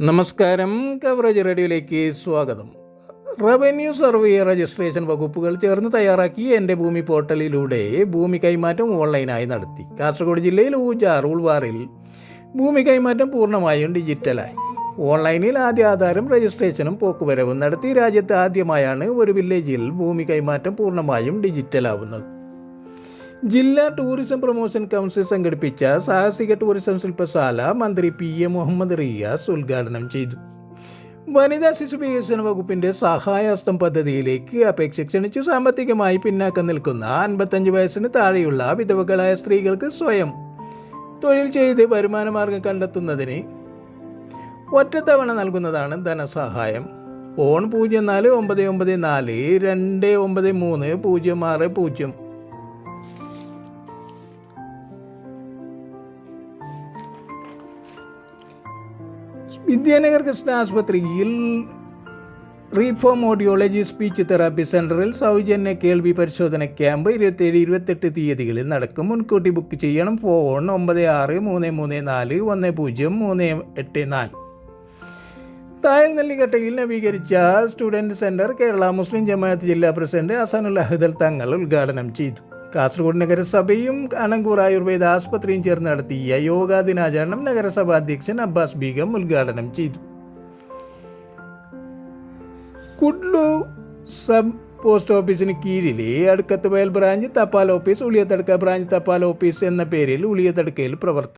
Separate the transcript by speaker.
Speaker 1: നമസ്കാരം. കവറേജ് റേഡിയോയിലേക്ക് സ്വാഗതം. Revenue survey registration വകുപ്പുകൾ ചേർന്ന് തയ്യാറാക്കി എൻ്റെ ഭൂമി പോർട്ടലിലൂടെ ഭൂമി കൈമാറ്റം ഓൺലൈനായി നടത്തി. കാസർഗോഡ് ജില്ലയിൽ ഊജാർ ഉൾവാറിൽ ഭൂമി കൈമാറ്റം പൂർണ്ണമായും ഡിജിറ്റലായി. ഓൺലൈനിൽ ആദ്യ ആധാരം രജിസ്ട്രേഷനും പോക്കുവരവും നടത്തി. രാജ്യത്ത് ആദ്യമായാണ് ഒരു വില്ലേജിൽ ഭൂമി കൈമാറ്റം പൂർണ്ണമായും ഡിജിറ്റലാവുന്നത്. ജില്ലാ ടൂറിസം പ്രൊമോഷൻ കൗൺസിൽ സംഘടിപ്പിച്ച സാഹസിക ടൂറിസം ശില്പശാല മന്ത്രി PA മുഹമ്മദ് റിയാസ് ഉദ്ഘാടനം ചെയ്തു. വനിതാ ശിശു വികസന വകുപ്പിൻ്റെ സഹായഹസ്തം പദ്ധതിയിലേക്ക് അപേക്ഷ ക്ഷണിച്ചു. സാമ്പത്തികമായി പിന്നാക്കം നിൽക്കുന്ന 55 വയസ്സിന് താഴെയുള്ള വിധവകളായ സ്ത്രീകൾക്ക് സ്വയം തൊഴിൽ ചെയ്ത് വരുമാനമാർഗം കണ്ടെത്തുന്നതിന് ഒറ്റത്തവണ നൽകുന്നതാണ് ധനസഹായം. ഫോൺ 0499429306. വിദ്യാനഗർ കൃഷ്ണ ആശുപത്രിയിൽ റീഫോം ഓഡിയോളജി സ്പീച്ച് തെറാപ്പി സെൻ്ററിൽ സൗജന്യ കേൾവി പരിശോധന ക്യാമ്പ് 27-28 തീയതികളിൽ നടക്കും. മുൻകൂട്ടി ബുക്ക് ചെയ്യണം. ഫോൺ 9633410384. തായൽ നെല്ലിക്കട്ടയിൽ നവീകരിച്ച സ്റ്റുഡൻറ് സെൻറ്റർ കേരള മുസ്ലിം ജമാഅത്ത് ജില്ലാ പ്രസിഡന്റ് ഹസനുൽ അഹ്ദൽ തങ്ങൾ ഉദ്ഘാടനം ചെയ്തു. കാസർഗോഡ് നഗരസഭയും അണങ്കൂർ ആയുർവേദ ആസ്പത്രിയും ചേർന്ന് നടത്തിയ യോഗാ ദിനാചരണം നഗരസഭാ അധ്യക്ഷൻ അബ്ബാസ് ബീഗം ഉദ്ഘാടനം ചെയ്തു. കുഡ്ലു സബ് പോസ്റ്റ് ഓഫീസിന് കീഴിലെ അടുക്കത്ത് വയൽ ബ്രാഞ്ച് തപാൽ ഓഫീസ്, ഉളിയത്തടുക്ക ബ്രാഞ്ച് തപാൽ ഓഫീസ് എന്ന പേരിൽ ഉളിയത്തടുക്കയിൽ പ്രവർത്തിക്കും.